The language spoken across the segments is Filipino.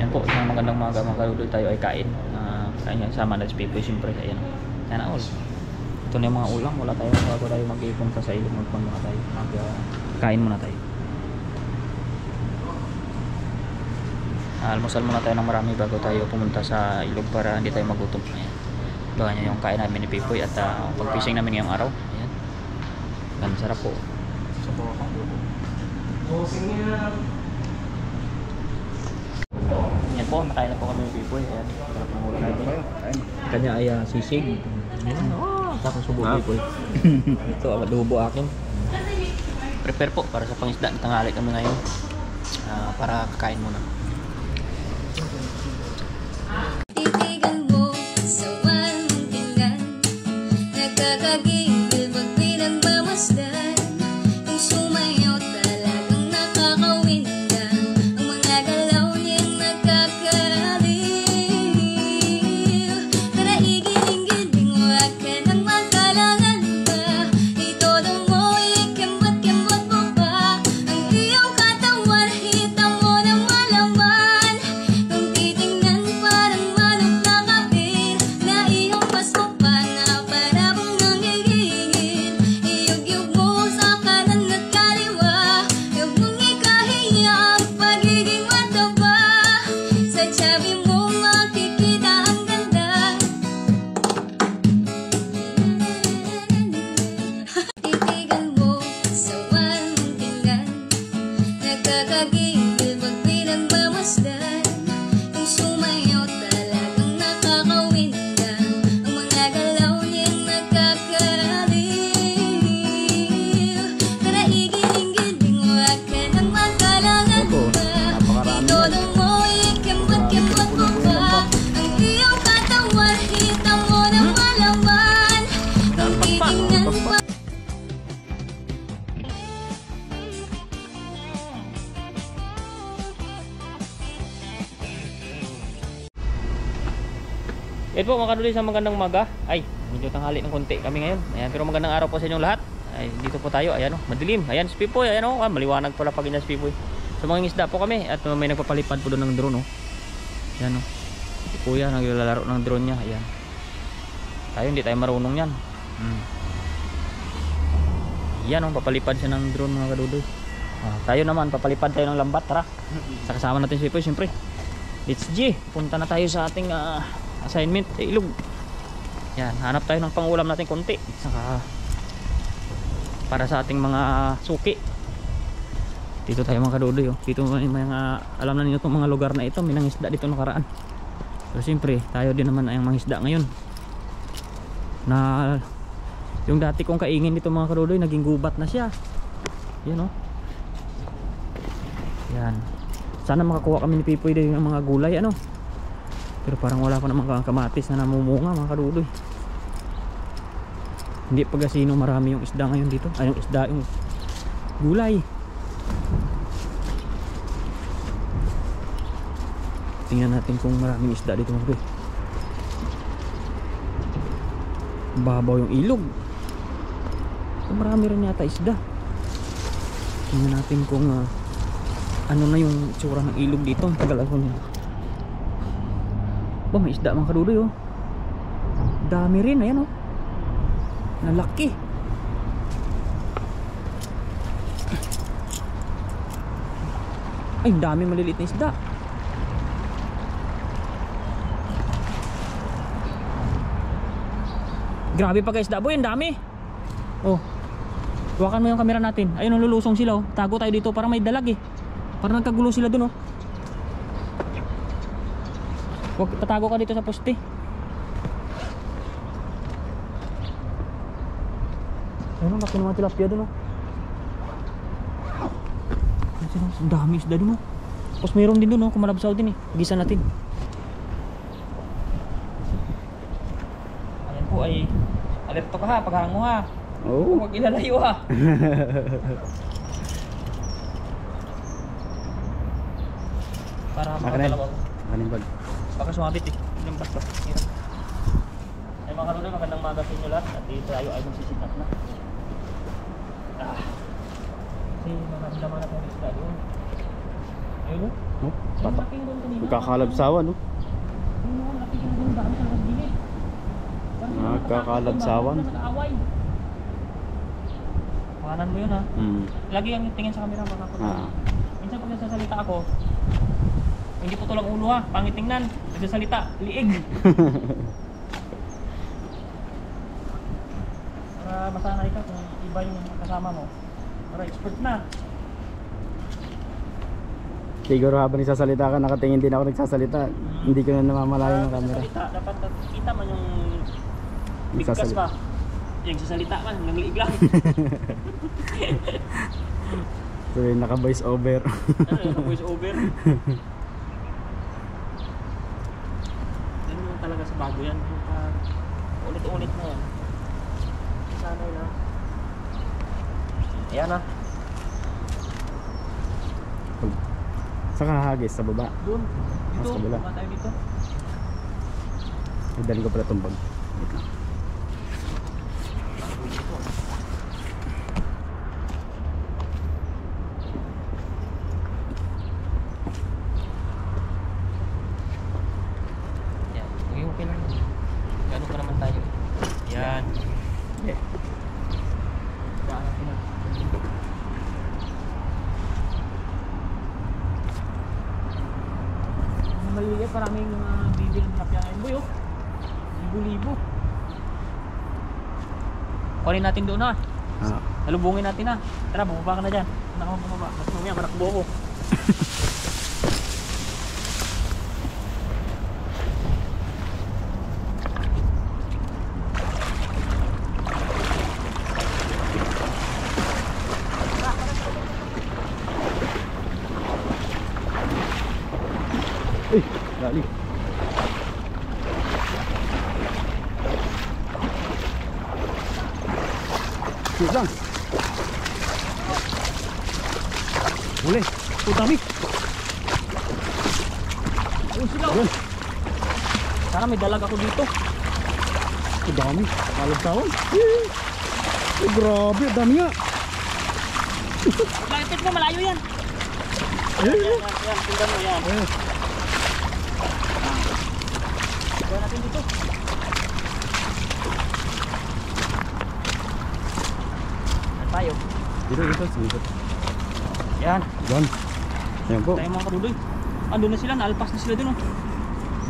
Ayan po, isang magandang mga kaludoy, tayo ay kain. Kain yan, sama na si Pipoy siyempre. Ayan, ayan all. Ito na yung mga ulam, wala tayo bago tayo mag-ipon sa ilog. Magpon muna tayo, kain muna tayo. Almusal muna tayo ng marami bago tayo pumunta sa ilog para hindi tayo magutom. Ayan, doon nyo yung kain namin ni Pipoy at pag-fishing namin ngayong araw. Ayan, ang sarap po. Yan po, nakain na po kami ng Pipoy. Ayan, sarap ng ulam natin. Kanya ay sisig. Tapos subo Pipoy. Ito, adobo akin. Prepare po para sa pangisda. Tanghali kami ngayon para kakain muna. Titigan mo sa walang tingnan, nakakagigil pag pinagmamasdan. Kung sumayaw talagang nakakawinda, ang mga galaw niya'y nakakaliw. Tara igiling-giling, huwag ka nang magkalangan pa. Itodo mo, ikembot-kembot mo pa ang iyong katawan, hita mo ng malaman. Kung titingnan parang manok na kabir, na iyong pasko pa na para bang nanggigigil. Iyog-yog mo sa kanan at kaliwa, huwag mong ikahiya ang pagiging mataba. Sa tiyabi mo makikita ang ganda. Titigan mo sa walang tingnan, nakakagigil pag pinagmamasdan. Kung sumayaw talagang nakakawinda, ang mga galaw niya'y nakakaliw. Tara igiling-giling, huwag ka nang magkalangan pa. Itodo mo, ikembot-kembot mo pa ang iyong katawan, hita mo ng malaman. Kung titingnan pa. Yan po mga kaludoy, sa magandang umaga. Ay, medyo tanghali ng konti kami ngayon. Ayan, pero magandang araw po sa inyong lahat. Ay, dito po tayo. Ayan, madilim. Ayan si Pipoy. Ayan maliwanag pala pag ganyan si Pipoy. So mga isda po kami at may nagpapalipad po doon ng drone. Ayan si Kuya naglalaro ng drone niya. Ayan. Tayo hindi tayo marunong yan. Ayan papalipad siya ng drone mga kaludoy. Tayo naman papalipad tayo ng lambat. Tara. Sa kasama natin si Pipoy siyempre. Let's G. Punta na tayo sa ating assignment sa ilog. Yan, hanap tayo ng pangulam natin konti. Saka para sa ating mga suki. Dito tayo mga kadudoy. Dito may mga, alam na ninyo itong mga lugar na ito, may nangisda dito nakaraan. Pero siyempre, tayo din naman ay ang mangisda ngayon. Na yung dati kong kaingin dito mga kadudoy, naging gubat na siya. Yan Yan. Sana makakuha kami ni Pipoy din ng mga gulay Pero parang wala pa namang kamatis na namumunga mga kadudoy. Hindi pagasino marami yung isda ngayon dito. Ay, yung isda, yung gulay. Tingnan natin kung maraming isda dito mga kadudoy. Babaw yung ilog. Marami rin yata isda. Tingnan natin kung ano na yung tsura ng ilog dito. Tagal ako niya. May isda mga kadudoy dami rin, ayan nalaki. Ay, dami maliliit na isda. Grabe pa isda boy, ang dami. Huwakan mo yung camera natin. Ayun, lulusong sila tago tayo dito para may dalag para nagkagulo sila dun Huwag tatago ka dito sa poste. Ayun, laki ng mga tilapia dun Ang dami isda dun Tapos mayroon din dun kumalabsaw din Gisa natin. Ayan po ay alerto ka paghango Huwag ilalayo Para makadalawa Kanibag. Baka sumabit Yung basta hirap. Ay mga kaludoy, magandang maga sa inyo lahat. At dito tayo ay magsisitap na. Kasi naman naman na tayo isda doon. Ayun Malaking doon kanina. Nagkakalabsawan, no? Yung mga malaki yung doon daan sa gilid. Nagkakalabsawan. Nag-aaway. Pahanan mo yun ha. Lagi ang tingin sa camera mga kapatid. Minsan pag nagsasalita ako, hindi po tulang ulo ha, pangit tingnan. Nagsasalita, liig. Para masanay ka kung iba yung kasama mo. Para expert na. Siguro habang nagsasalita ka, nakatingin din ako nagsasalita. Hindi ko na namamalayan ng camera. Nagsasalita, dapat nakikita man yung bigkas Nagsasalita. ba. Yung nagsasalita man, nangliig lang. So yun, naka voice over. Ano yung voice over? Ganun lang talaga sa bago yan. Yung pag ulit-ulit na yan. Sanay na. Ayan na. Saka hagis sa baba. Doon. Dito. Mas kabila. Baba tayo dito. Dali ko pala itong bag. Wait lang. Yan. Okay lang. Gano'n pa naman tayo. Yan. Yeah. Daan natin na. Ang maliliit, maraming bibili ng tilapia ngayon. Boy, oh. Libo-libo. Kunin natin doon ha. Salubungin natin ha. Tara, bumaba ka na dyan. Anak mo bumaba. Mas mamaya, manakbo ako. Uy, dali. Wait lang. Uli. Oh, dami. Oh, sila. Ayun. Sana may dalag ako dito. Oh, dami. Kalabsawan. Oh, grabe. Dami nga. Lapit mo, malayo yan. Ayun. Yan, tingnan mo yan. Ayun. Gawin natin dito. Saan tayo? Dito. Dito. Yan. Yan. Ayan po. Tayo mga kadudoy. Andun na sila, naalpas na sila dun oh.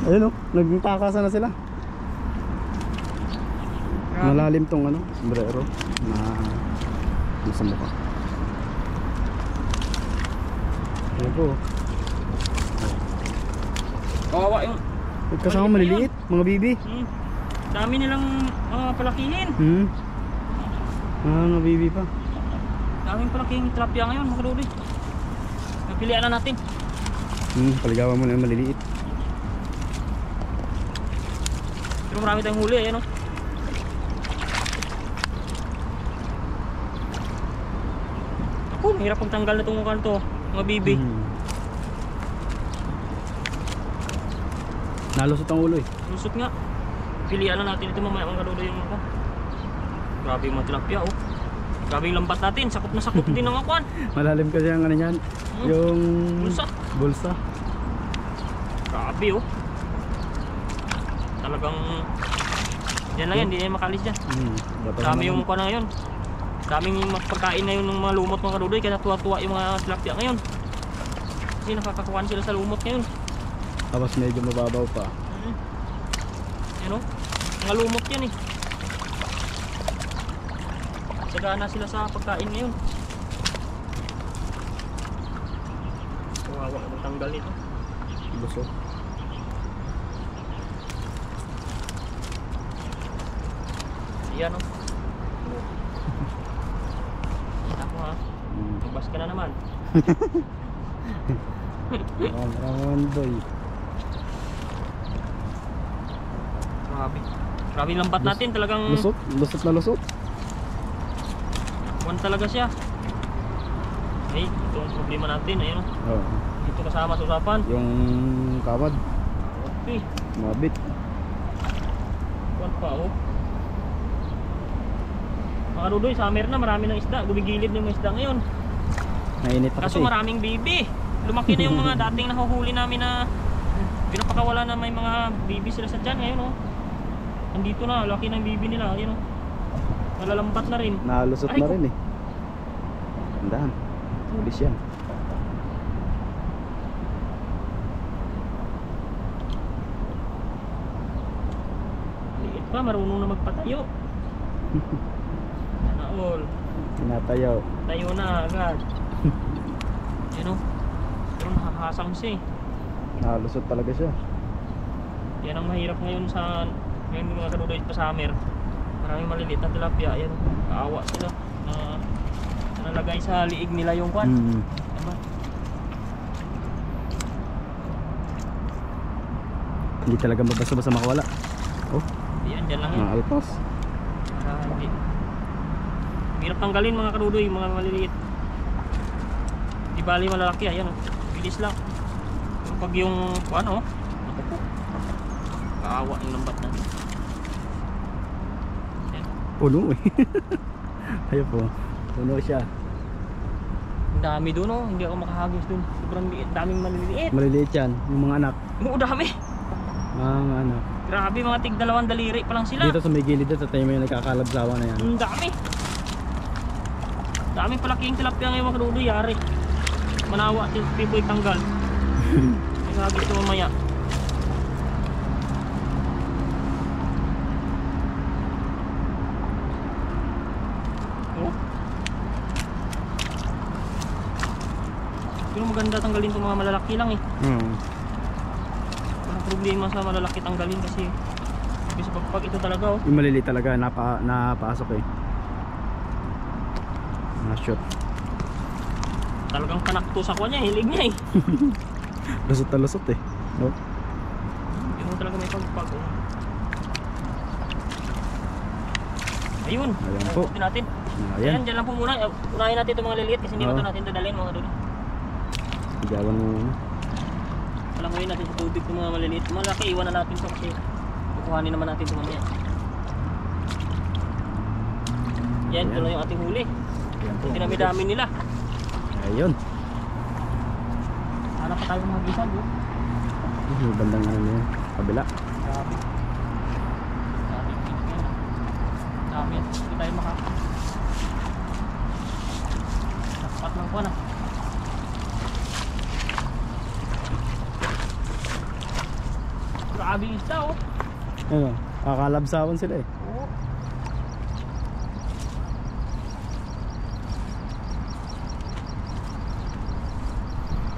Ayun o. Nagtakasan na sila. Malalim tong ano, sombrero na nasa mukha. Ayan po. Kawawa yung Kasama maliliit, mga bibi. dami nilang palakihin. Mga bibi pa. Daming palakihin tilapia ngayon mga kadudoy. Napilian na natin. Paligawan mo na yung maliliit. Pero marami tayong huli, ayan o. Ako, mahirap pagtanggal na itong mukha to, mga bibi. Nalusot ang ulo eh. Lusot nga. Pilian na natin ito mamaya mga kadudoy yung mukha. Grabe yung mga tilapia oh. Grabe yung lambat natin, sakop na sakop din ang akuan. Malalim kasi ang ano yan. Yung Bulsa. bulsa. Grabe oh. Talagang yan lang yan, hindi na makalis dyan. Dami yung mukha na ngayon. Daming pagkain na yun ng mga lumot mga kadudoy, kaya tuwa-tuwa yung mga tilapia ngayon. Kasi nakakakuhaan sila sa lumot ngayon. Tapos medyo mababaw pa. Yan o, mga lumot yan eh. Sagana sila sa pagkain ngayon. Kawawa na magtanggal nito. Busok. Yan o. Kita ko ha. Magbas ka na naman. Ramon boy. Grabe. Grabe yung lambat natin talagang. Lusot na lusot. One talaga siya. Ay, ito ang problema natin. Ayun o. Oh. Dito kasama sa usapan. Yung kamad, Okay. mabit. One pa oh. Mga kadudoy, summer na, marami ng isda. Gumigilid na yung isda ngayon. Mainit pa Kaso kasi. maraming bibi. Lumaki na yung mga dating nahuhuli namin na Pinapakawala na may mga baby sila sa dyan ngayon oh. Andito na, laki ng baby nila, ayun oh. Malalambat na rin. Nalusot Ay, na rin eh. Tandaan. Pulis yan. Liit pa, marunong na magpatayo. Sana all. Tinatayaw. Tayo na agad. Ayun oh. Pero nakakasang siya eh. Nalusot talaga siya. Yan ang mahirap ngayon sa ngayon mga kadudoy pa summer. Maraming maliliit na tilapia. Ayan, kaawa sila. Nalagay sa liig nila yung kwan. Diba? Hindi talaga mabasa-basa makawala. Oh, Yan, dyan lang yan. mga alpas. Hindi. Hirap tanggalin mga kadudoy, mga maliliit. Di bali malalaki, ayan oh. Bilis lang. Pero pag yung ano, naku po. Kaawa yung lambat natin. Ayan. Puno eh. Ayun po. Puno siya. Ang dami doon oh, hindi ako makahagis doon. Sobrang liit, daming maliliit. Maliliit yan. Yung mga anak. Oo, dami. Mga anak. Grabe, mga tig 2 daliri pa lang sila. Dito sa may gilid dito, tayo may nagkakalabsawa na yan. Ang dami. Daming palaking tilapia ngayon mga kadudoy, yari. Manawa, piboy tanggal. Nagagit ko mamaya. Oh. Pero maganda tanggalin itong mga malalaki lang eh. Walang problema sa malalaki tanggalin kasi sa pagpag ito talaga oh. Yung maliliit talaga, napasok eh. Shoot. Talagang panakto sa kanya, hilig niya eh. Lusot na lusot eh. No? Hindi mo talaga may pagpag oh. Ayun. Ayan po. Ikutin natin. Ayan. Ayan, dyan lang po muna. Unahin natin itong mga liliit kasi hindi Oo. pa ito natin dadalhin mga kadudoy. Sigawan mo. Palangoyin natin sa tubig itong mga maliliit. Malaki, iwan na natin ito kasi kukuhanin naman natin ito mamaya. Yan, ito na yung ating huli. Ayan po. Ito dinami-dami nila. Ayun. Hanap pa tayo mga gisag oh. Yung bandang ano na yun. Kabila. Grabe. Grabe, pink yan. Dami yan. Hindi tayo Dapat lang po na. Grabe yung isda oh. Ano? Kakalabsawan sila eh. Oo.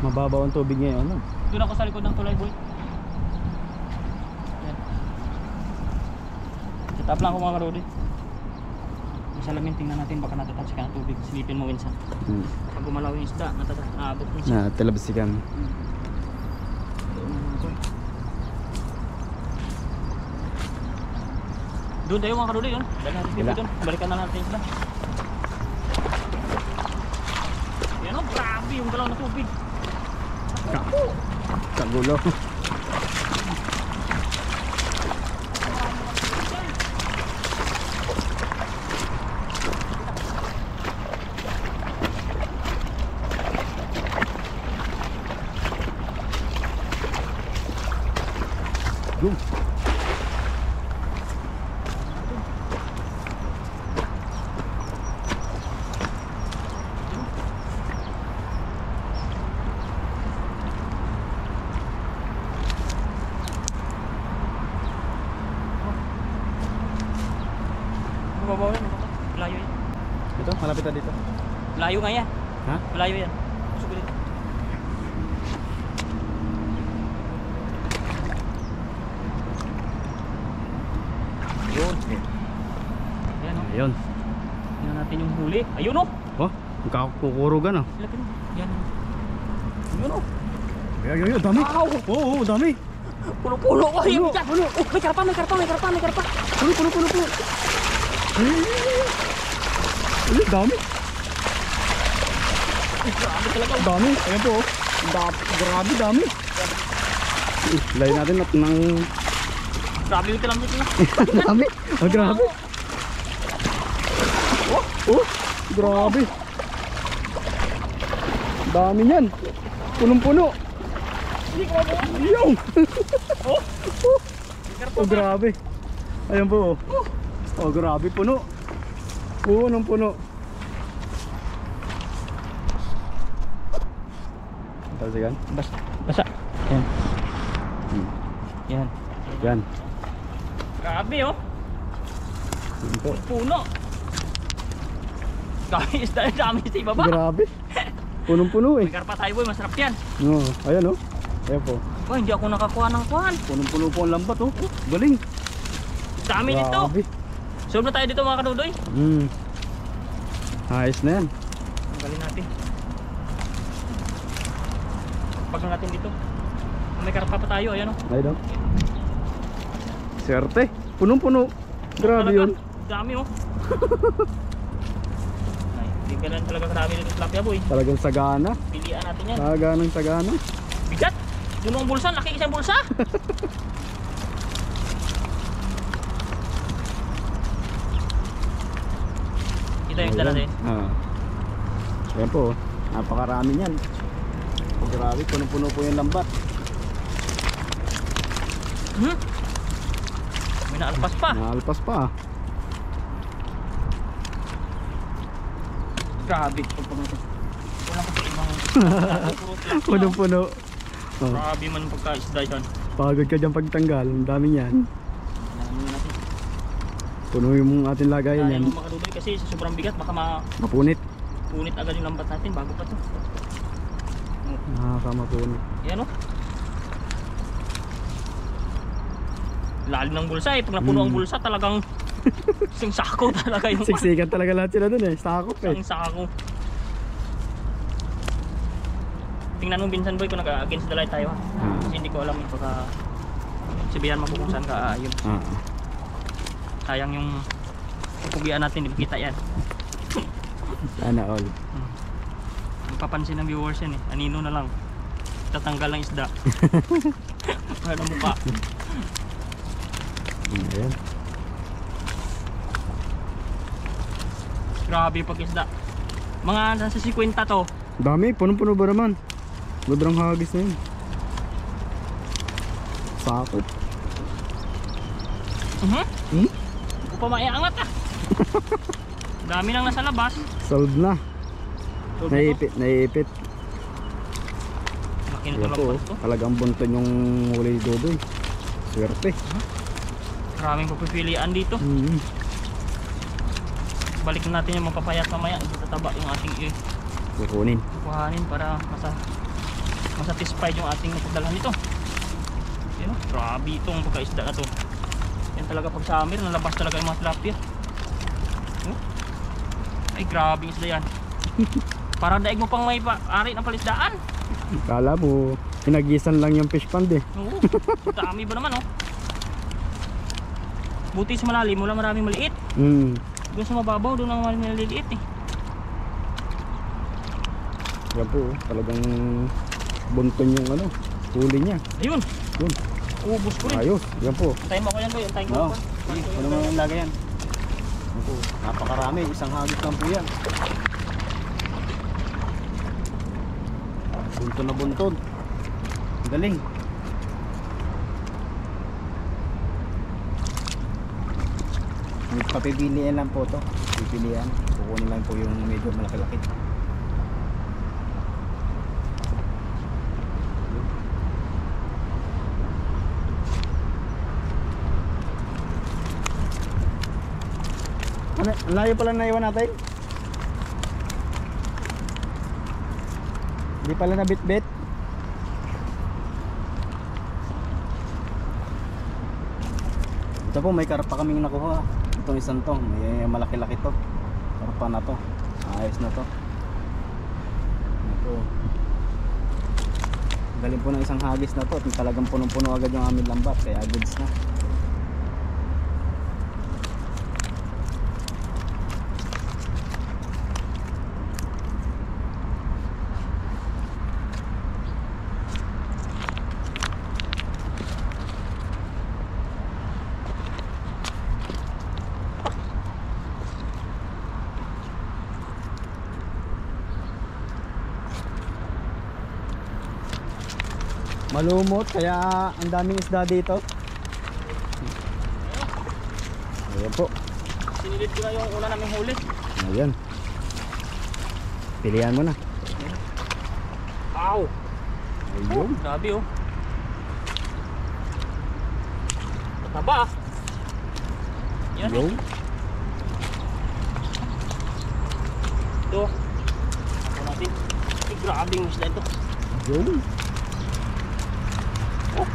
Mababaw ang tubig ngayon. Ano? Doon ako sa likod ng tulay boy. Yan. Set up lang ako mga karodi. Yung salamin tingnan natin baka natatouch ka ng tubig. Silipin mo minsan. Pag gumalaw yung isda, natatabot mo siya. Na telebisikan. Doon tayo mga karodi yun. Dali natin dito doon. Balikan na natin isda. Yan o, grabe yung galaw ng tubig. Kagulo. Go. Mababaw yan. Malayo yan. Ito, malapit na dito. Malayo nga yan. Ha? Malayo yan. Gusto ko dito. Ayun. Ayan o. Ayun. Tingnan natin yung huli. Ayun o. Oh, kukurugan oh. Laki o. Yan o. Ayun o. Ay, dami. Wow. Oo, dami. Pulo-pulo ko. Ayun. Pulo, pulo. Oh, may karpa, may karpa, may karpa, may karpa. Pulo. Ay, dami. Grabe talaga. Dami. Ayan po. Grabe dami. Layo natin at ng Grabe yung kalamit na. dami. Oh, grabe. Oh, grabe. Dami niyan. Punong-puno. Hindi ko mabuo. Yung! Oh! Oh, grabe. Ayan po. Oh, grabe. Puno. Punong puno. Tapos yan? Basa. Basa. Yan. Yan. Yan. Grabe oh. Yan po. Puno. Dami isda. Dami sa ibaba. Grabe. Punong-puno eh. May karpa tayo boy. Masarap yan. No, ayan oh. Ayan po. Oh, hindi ako nakakuha ng kuhan. Punong-puno po ang lambat oh. Galing. Dami nito. Grabe. Solve na tayo dito mga kadudoy. Ayos na yan. Tanggalin natin. Pag natin dito. May karpa pa tayo. Ayan oh. Ayun oh. Swerte. Punong-puno. Grabe Talaga, yun. Dami oh. Ay, hindi ka lang talaga karami dito sa tilapia boy. Talagang sagana. Pilihan natin yan. Saganang sagana. Bigat. Puno ang bulsa. Laki isang bulsa. Ito yung dala din. Ayan po. Napakarami yan. Grabe. Punong-puno po yung lambat. May naalpas pa. Naalpas pa. Grabe. Wala ko sa ibang Punong-puno. Oh. Grabe man ang pagkaisda yan. Pagod ka dyan pagtanggal. Ang dami yan. Dami natin. Puno yung ating lagayan Kaya yan. mo makaduloy kasi sa sobrang bigat baka Mapunit. mapunit agad yung lambat natin bago pa to. Nakakamapunit. Yan o. Lalim ng bulsa eh. Pag napuno ang bulsa talagang sing sako talaga yung Siksikan talaga lahat sila dun eh. Sakop eh. sing sako. Tingnan mo Binsan boy kung nag-against the light tayo ha. Kasi hindi ko alam baka sabihan mo kung saan ka yun. Sayang yung pupugian natin, hindi kita yan. Sana all. Mapapansin ng viewers yan eh. Anino na lang. Tatanggal ng isda. Para mukha. Ayan. Grabe pag isda. Mga nasa 50 to. Dami, punong-puno ba naman? Sobrang hagis na yun. Sakop. Hindi ko pa maiangat ah. Dami nang nasa labas. Solved na. Solve na to. Naiipit, naiipit. Laki na Ayan ito po, labas to. talagang bunton yung huli ni Dodoy. Swerte. Maraming papipilian dito. Balik na natin yung mapapayat mamaya. Itataba yung ating Kukunin. kuhanin para masatisfied yung ating napagdalhan nito. Yan o, grabe itong pagkaisda na to. Yan talaga pag summer, nalabas talaga yung mga tilapia. Ay grabe yung isda yan. Para daig mo pang may ari ng palisdaan. Kala mo, pinagisan lang yung fish pond eh. Oo, dami ba naman oh. Buti sa malalim, wala maraming maliit. Doon sa mababaw, doon ang maraming maliliit eh. Yan po, talagang bunton yung ano, huli niya. Ayun, Yun, ubus ko rin. ayos, yan po. Antayin mo ako yan boy, antayin ko Oo, ako. sige, ano naman yung lagay yan. Yan po, napakarami, isang hagis lang po yan. Bunton na bunton. Galing. Papipilian lang po to. Pipilian. Kukunin lang po yung medyo malaki-laki. Ano, ang layo pala naiwan natin. Hindi pala na bit-bit. Ito po, may karpa kaming nakuha. Itong isang to, may malaki-laki to. Karpa na to. Ayos na to. Ito. Galing po ng isang hagis na to. At talagang punong-puno agad yung aming lambat. Kaya goods na. Malumot kaya ang daming isda dito. Ayan po. Sinilid ko na yung una naming huli. Ayan. Pilihan mo na. Wow! Ayun. Grabe oh. Taba ah. Yan. Ayun. Ito. Ako natin. Ay, grabe yung isda ito. Ayun. Oh.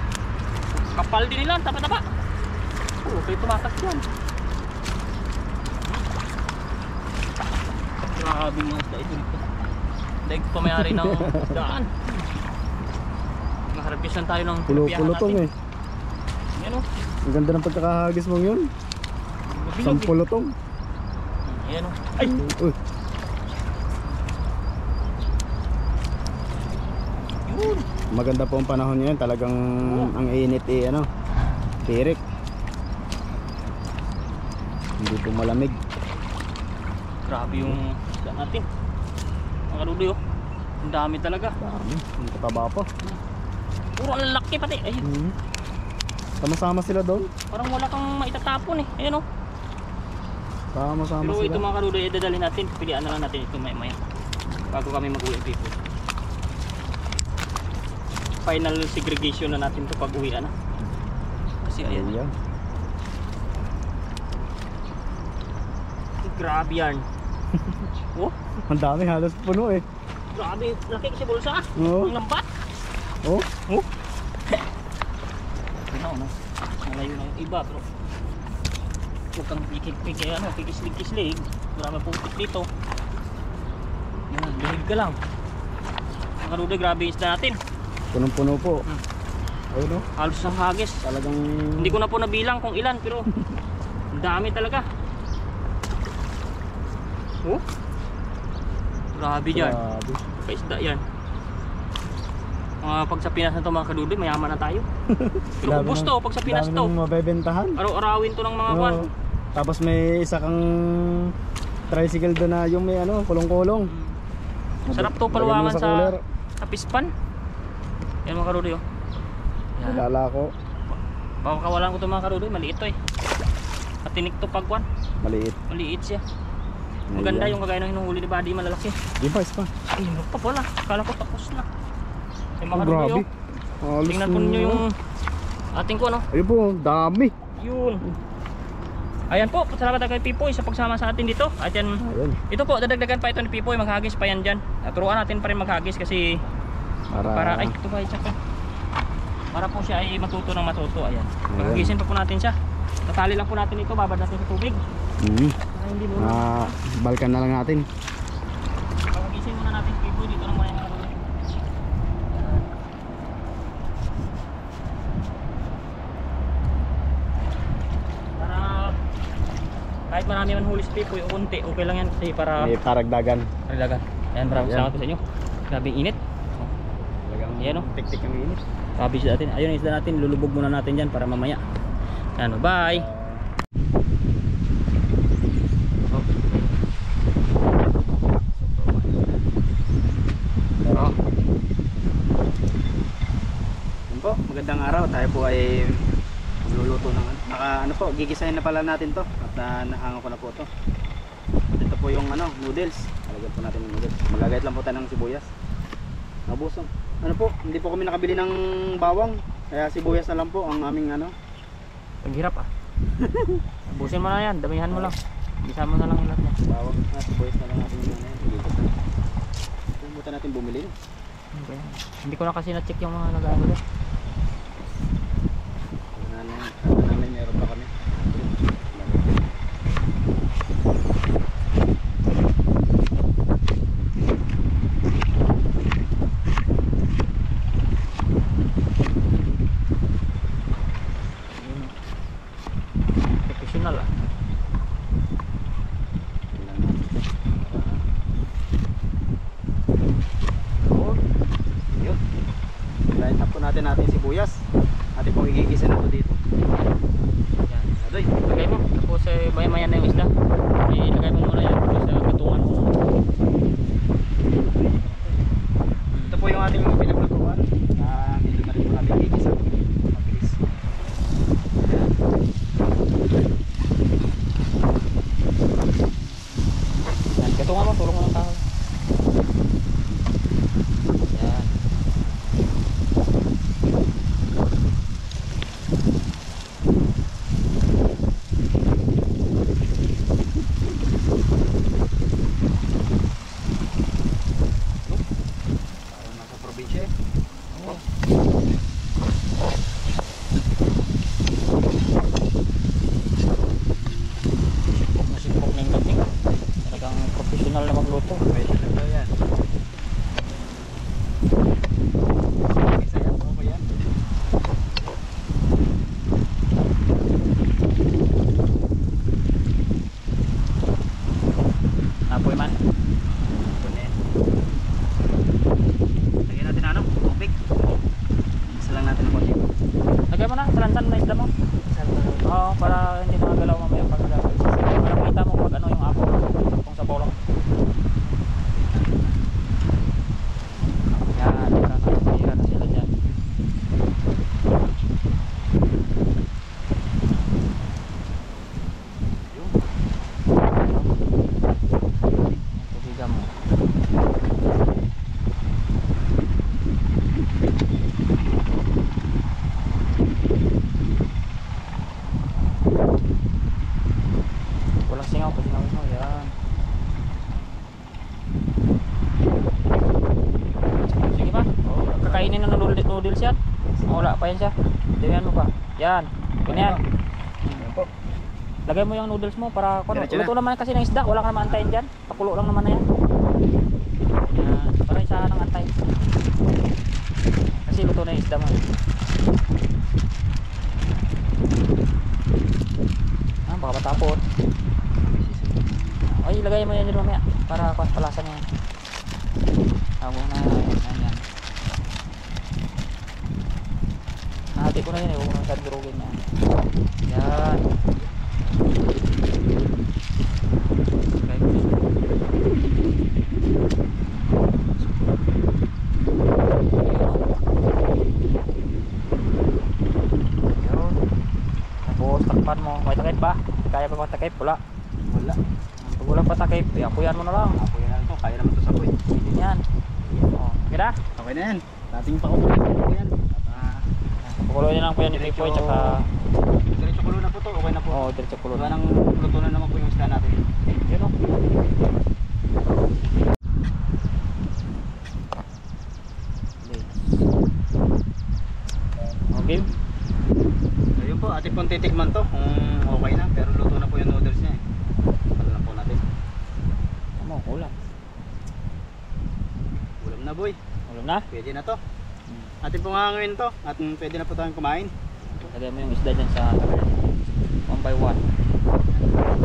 Kapal din nila. Taba-taba. Oh, kayo tumatak yan. Grabe yung isda ito dito. Dahil pa may-ari ng daan. Nakaharapis tayo ng Pulutong eh. Yan oh. Ang ganda ng pagkakahagis mong yun. Isang pulutong. Ayan oh. Ay! Uy. Yun! Maganda po ang panahon ngayon. Talagang ang init eh ano. Tirik. Hindi po malamig. Grabe yung isda natin. Mga kadudoy oh. Ang dami talaga. Dami. Ang kataba pa. Puro ang laki pati. Ay, Sama-sama sila doon. parang wala kang maitatapon eh. Ayan oh. Sama-sama Pero sila. ito mga kadudoy, idadalhin natin. Pilihan na lang natin ito maya-maya. Bago kami mag-uwi people. Final segregation na natin ito pag uwi na. Kasi ayan. Ayan. Grabe yan. Oh, Ang dami, halos puno eh. grabe. Laki kasi bulsa ah. Oo. Ang lambat. Oh. Oh. Ano, malayo na yung iba pero huwag kang pikik-pik ano, pikis-lig-kislig. Marami putik dito. Yan, bihig ka lang. Ang karuda, grabe yung isda natin. Punong-puno po. Ayun oh. Halos ang hagis. Talagang Hindi ko na po nabilang kung ilan pero ang dami talaga. Oh. Grabe dyan. grabe. Kaisda yan. Pag sa Pinas na to mga kadudoy, mayaman na tayo. Pero Dami ubos ng- to pag sa Pinas dami to. ng mabebentahan. Araw-arawin to ng mga Oo. buwan. Tapos may isa kang tricycle doon na yung may ano, kulong-kulong. Sarap to Lagyan mo paluwangan sa cooler. sa pispan. Yan mga kadudoy oh. Yan. Kilala ko. Baka kawalan ko to mga kadudoy, maliit to eh. Patinik to pagwan. Maliit. Maliit siya. Maganda yung kagaya ng hinuhuli ni Buddy, malalaki. Di ba, ispa? Ay, ano pa pala. Akala ko tapos na. Ay mga Oh, kadudoy grabe. oh. Halos Tingnan po ninyo yung ating ko no. Ayun po, dami. Yun. Ayan po, salamat kay Pipoy sa pagsama sa atin dito. At yan, Ayun. ito po, dadagdagan pa ito ni Pipoy, maghagis pa yan dyan. Turuan natin pa rin maghagis kasi para ay, ito ba, itsak ko. Para po siya ay matuto ng matuto. Ayan. Maghagisin pa po natin siya. Tatali lang po natin ito, babad natin sa tubig. Para hindi mo Balkan na lang natin. Maghagisin muna natin si Pipoy dito lang muna yung mga para kahit marami man huli si Pipoy o unti, okay lang yan kasi para May paragdagan. Rilagan. Ayan, maraming Ayan. salamat po sa inyo. Grabe ang init. Talagang Ayan, oh. tik-tik ang init. Grabe isda natin. Ayun ang isda natin. Lulubog muna natin dyan para mamaya. Ayan, bye. Oh. Yun po, magandang araw. Tayo po ay magluluto ng ano po, gigisahin na pala natin to. At nahanga ko na po to. At ito po yung ano, noodles. Talagyan po natin ng noodles. Magagayat lang po tayo ng sibuyas. Nabusong. Ano po, hindi po kami nakabili ng bawang. Kaya sibuyas na lang po ang aming ano. Paghirap ah. Busin mo na yan. Damihan mo lang. Bisa mo na lang yung lahat niya. Bawang, sibuyas na lang natin yung ano yan. Higit na. Pumunta natin bumili. Okay. Hindi ko na kasi na-check yung mga nag-ano doon. Nanay, meron pa kami. Professional ah. Line up po natin sibuyas. Atin pong igigisa na to dito. Yan. Adoy. Lagay mo. Tapos maya-maya na yung isda. Ilagay mo muna yan. Tapos katungan mo. Ito po yung ating pinaglutuan. Dito na rin po lansan na isda mo. Oo, para hindi makagalaw mamaya pag nagagawin. Para makita mo pag ano yung apo kung sa bolong. Yan, para nakapira na sila dyan. Yung tubigan mo. Walang singaw, pag singaw mo, yan. Sige pa, kakainin na ng noodles yan. Wala pa yan siya. Diyan mo pa. Yan, ganyan. Ayan po. Lagay mo yung noodles mo para Diretso na. luto naman kasi ng isda, wala ka naman antayin dyan. Pakulo lang naman na yan. Yan, para isahan ng antay. Kasi luto na yung isda mo. Ah, baka matapot. Ay, ilagay mo yan dyan mamaya para palasan yan. Tabo na yan. Nahati ko na yan eh, huwag mo nang sadurugin yan. Yan. Ilagay ko yan. Yun. Tapos takpan mo. May takip ba? Kaya pa matakip? Wala. Wala. Pag walang patakip, apuyan mo na lang. Apoy na lang to. Kaya naman to sa apoy. Pwede yan. O, okay na? Okay na yan. Dating pakukulit po yan. At Pakuloy na lang po yan ni Pipoy tsaka... diretso kulo na po to. Okay na po. Oo, diretso kulo Diba na. nang luto na naman po yung isda natin. Yun o. Okay. Ayun po, atin pong titikman to kung okay na. Pero luto na po yung noodles niya eh. Ano na po natin. Tama, ulam. Ulam na boy. Ulam na. Pwede na to. Atin pong hangawin to. At pwede na po tayong kumain. Lagay mo yung isda dyan sa tagal. 1 by 1.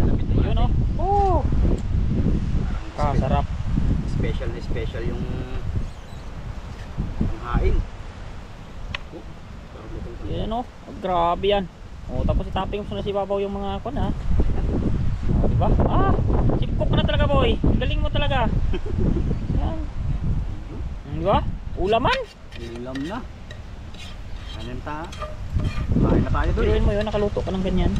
Lapit na Yun o. Oh! Parang Kasarap. special na special yung hain. Oh, parang lutong pa. Yan o. Grabe yan. O, tapos itapping mo na si Babaw yung mga kon ha. O, diba? Ah! Sipkok na talaga boy. Galing mo talaga. Yan. Diba? Ulaman. Ulam na. Kanin ta. Kain na tayo doon. Piruin mo yun, nakaluto ka ng ganyan.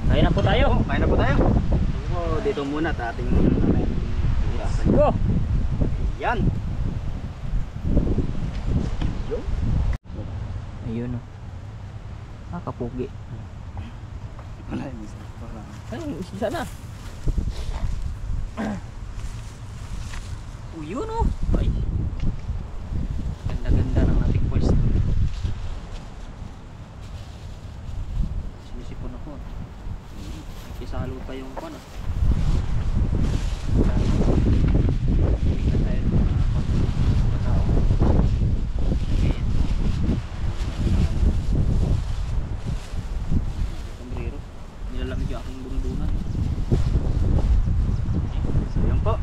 Kaya na po tayo. Oh, kain na po tayo. Oh, dito muna at ating Go! yan. Ayun o. Ah, kapugi. Wala yung isa. Ay, isa na. Oh, yun o. Ay. Ganda-ganda ng ating pwesto. Sinisipon ako. Kisalo pa yung pan ah. Bigyan tayo ng mga tao. Ayan. Sombrero. Nilalamig yung aking bundunan. So yun po.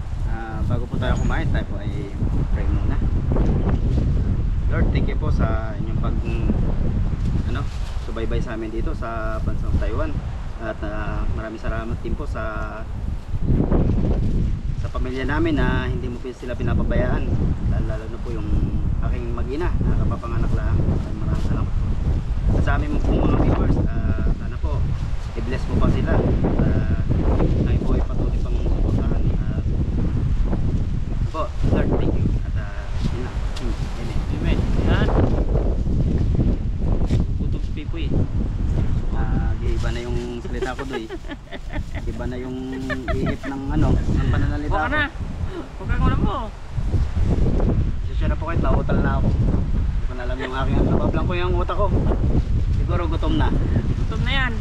Bago po tayo kumain, tayo po ay pray muna. Lord, thank you po sa inyong subaybay sa amin dito sa bansang Taiwan. At maraming salamat din po sa pamilya namin na hindi mo sila pinapabayaan. Lalo na po yung aking mag-ina na kapapanganak lang. Maraming salamat po. At sa amin po mga viewers, sana po i-bless mo pa sila. Ngayon po ay patuloy pang suportahan. Po, Lord, thank you. At yun na. Amen. Amen. Yan. Gutom si Pipoy eh. Iba na yung salita ko doy. Iba na yung ihip ng ng pananalita Huwag ka na. Huwag kang ulam mo. Siya na po kayo, nautal na ako. Hindi ko na alam yung aking napaplang ko yung utak ko. Siguro gutom na. Gutom na yan.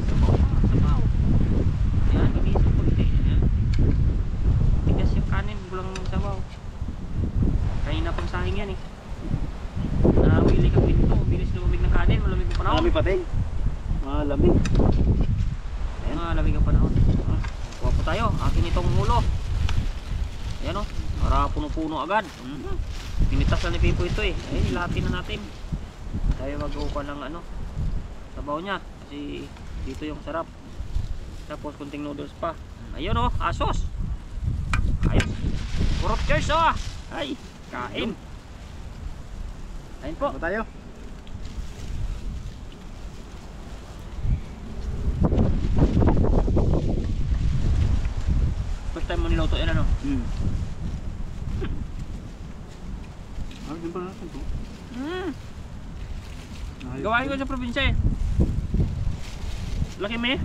Sabaw pa. Sabaw. Yan. Ibig sa kunti. Yan. Tigas yung kanin. Gulang ng sabaw. Kanina pang sahing yan eh. Nawili ka pinto. Bilis lumamig ng kanin. Malamig ang panahon. Malamig pa din. Malamig. Malamig ang panahon. Kuha po tayo. Akin itong ulo. Ayan o. Para puno-puno agad. Pinitas na ni Pipo ito eh. Ay, lahatin na natin. Tayo mag-upa ng ano, sabaw niya. Kasi dito yung sarap. Tapos kunting noodles pa. Ayun oh, asos. Ayos. Purot cheers oh. Ay, kain. Kain po. Ano tayo? First time mo niluto yan ano? Din pala natin to. Gawain ko sa probinsya eh. Laki me?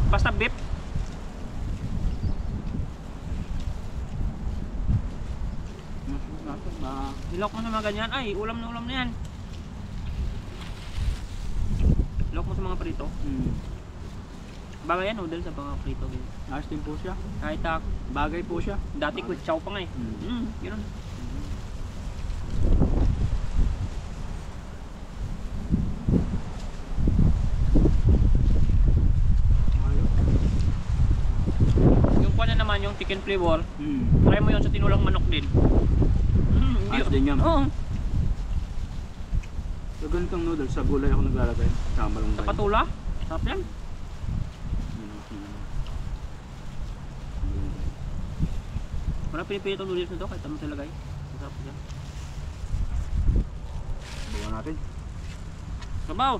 Basta beef. Hilok mo sa mga ganyan. Ay, ulam na yan. Hilok mo sa mga prito. Bagay yan, noodles sa mga prito. Ayos din po siya. Kahit Bagay po siya. dati quick chow pa nga eh. Yun. Yung kuha na naman yung chicken flavor. Try mo yun sa tinulang manok din. Ayos din yan. Oo. Sa ganitong noodles, sa gulay ako naglalagay. Tama lang Sa patula. Sarap yan. Wala pinipili itong noodles na ito kahit ano talagay. Masarap yan. Bawa natin. Sabaw.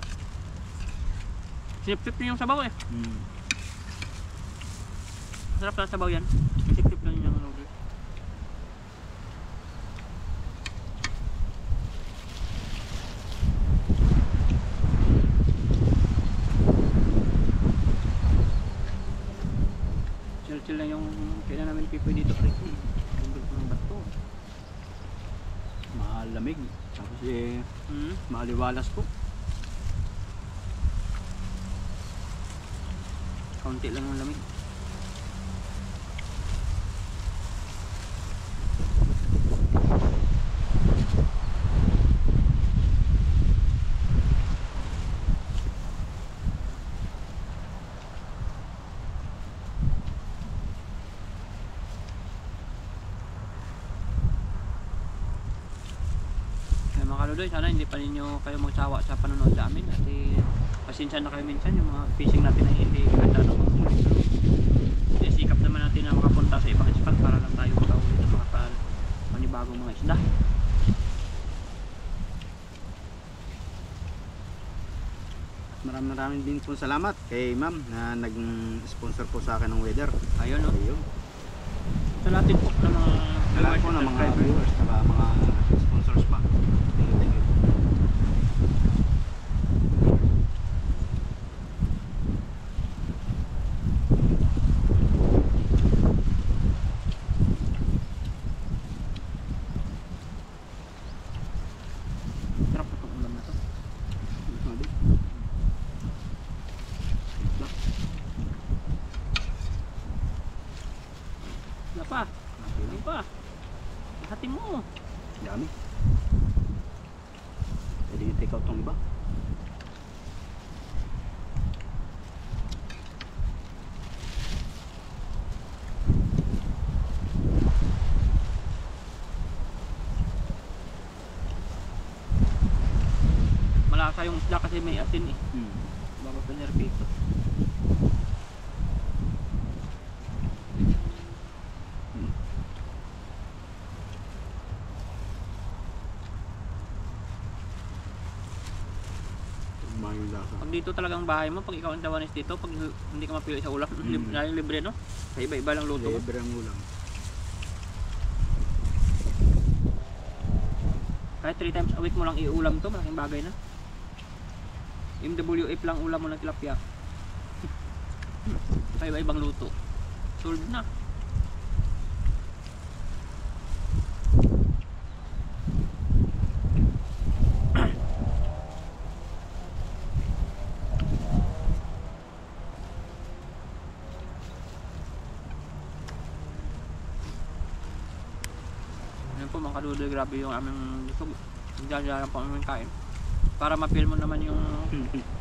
Sinip-sip niyo yung sabaw eh. Masarap na sabaw yan. Sinip-sip na yung noodles. Chill na yung kailan namin pipoy dito. Tungkol ko ng bato. Malamig. Tapos maliwalas po. Kaunti lang yung lamig. Mga kaludoy, sana hindi pa ninyo kayo magsawa sa panonood sa amin at pasensya na kayo minsan yung mga fishing natin ay hindi ganda ng mga huli. Sikap naman natin na makapunta sa ibang spot para lang tayo makahuli ng mga panibagong mga isda. Maraming din po salamat kay ma'am na nag-sponsor po sa akin ng weather. Ayun no? Ayun. Sa lahat din po ng mga Salamat po ng mga viewers at mga sponsors pa. Thank you. Sarap na itong ulam na to. Wala pa. Wala pa. Hati mo. Dami. Pwede i-take out tong iba. Malasa yung isda kasi may asin eh. Bago pinirpito. Yung lasa. Pag dito talagang bahay mo, pag ikaw ang tawanis dito, pag hindi ka mapili sa ulam, libre no? Sa iba-iba lang luto mo. Libre ang ulam. Kahit 3 times a week mo lang iulam to, malaking bagay na. MWF lang ulam mo ng tilapia. Sa iba-ibang luto. Solved na. Yan po mga kadudoy, grabe yung aming lusog. Diyan po aming kain. Para ma-feel mo naman yung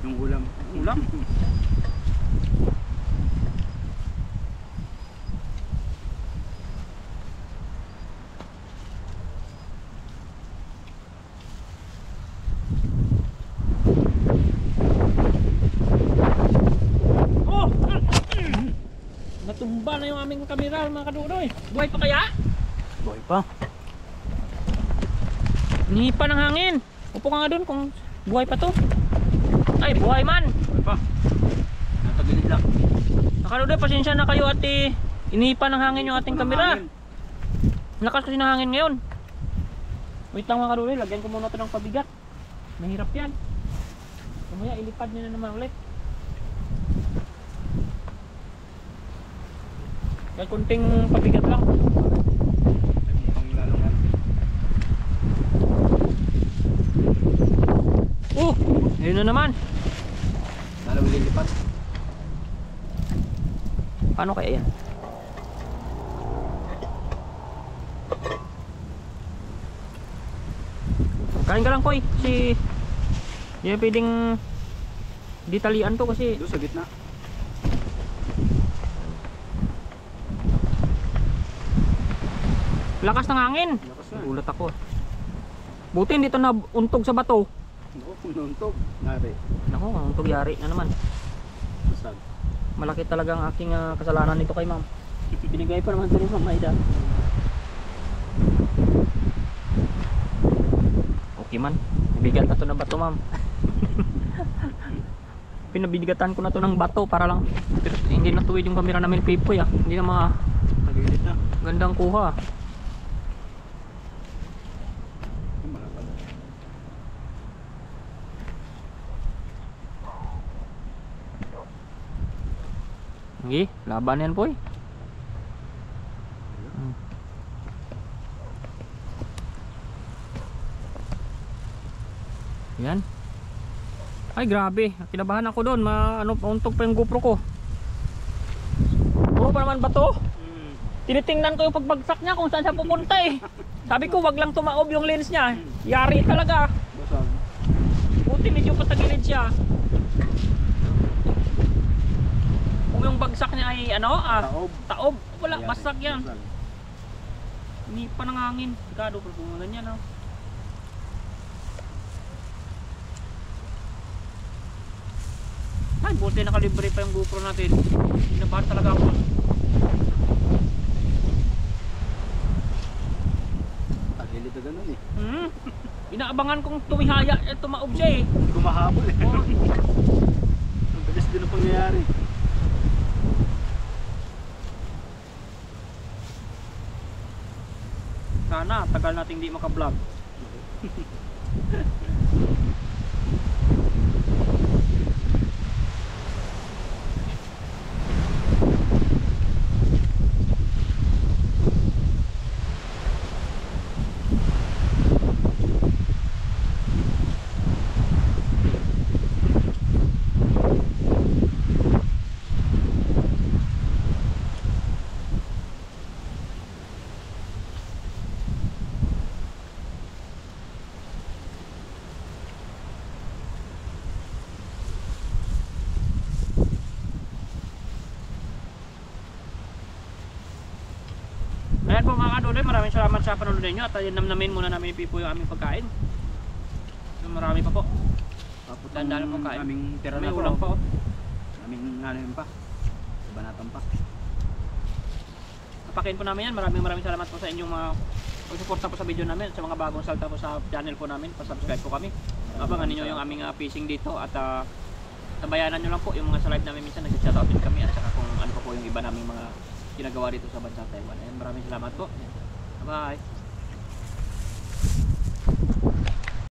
yung ulam. ulam. nawawala na yung aming kamera mga kadudoy. Buhay pa kaya? Boy pa. Nipa ng hangin. Upo ka nga doon kung buhay pa to. Ay, buhay man. Boy pa. Natagilid lang. Mga kadudoy, pasensya na kayo at inipa ng hangin yung ating kamera. Lakas kasi ng hangin ngayon. Wait lang mga kadudoy, lagyan ko muna ito ng pabigat. Mahirap yan. Kamaya ilipad nyo na naman ulit. Kahit kunting pabigat lang. Ang lalungan. Ayun na naman. Lalong lilipat. Paano kaya yan? Kain ka lang Koy. Kasi hindi na pwedeng ditalian to kasi Doon sa gitna. lakas ng hangin. Lakas na. Gulat ako. Buti hindi to nauntog sa bato. Oo, pununtog. Nari. Nako, untog yari na naman. Masag. Malaki talaga ang aking kasalanan nito kay ma'am. Binigay pa naman ito ni Ma'am Maida. Okay man. Bigat na to ng bato ma'am. Pinabigatan ko na to ng bato para lang. Pero hindi natuwid yung camera namin Pipoy ah. Hindi na mga Tagilid na. gandang kuha. Yung malapad. Sige, laban yan Poy. Yan. Ay grabe, kinabahan ako doon. Pauntog pa yung GoPro ko. Puro pa naman bato. Tinitingnan ko yung pagbagsak niya kung saan siya pupunta eh. Sabi ko wag lang tumaob yung lens niya. Yari talaga. Basag. Buti medyo patagilid siya. Kung yung bagsak niya ay Taob. taob. Wala, Yari. basag yan. Basag. Hindi pa ng hangin. Sigado pero kung ganyan Ay, buti nakalibre pa yung GoPro natin. Kinabahan talaga ako. Tagilid na ganun eh. Inaabangan kong tumihaya, tumaob siya eh. Gumahabol eh. Oh. Ang bilis din ang pangyayari. Sana, tagal nating di maka-vlog. Ayan po mga kaduloy, maraming salamat sa panonood ninyo at namnamin muna namin yung Pipoy yung aming pagkain. So, marami pa po. Tapos Tandaan po kain. aming tira May na ulang pa oh. Aming ano yun pa. Banatan pa. Napakain po namin yan. Maraming salamat po sa inyong mga pagsuporta po sa video namin. Sa mga bagong salta po sa channel po namin. Pa-subscribe po kami. Abangan ninyo yung aming fishing dito at tabayanan nyo lang po yung mga sa live namin minsan. Nag-shoutout din kami at saka kung ano pa po yung iba naming mga ginagawa dito sa bansa Taiwan. Ayan, maraming salamat po. Bye bye.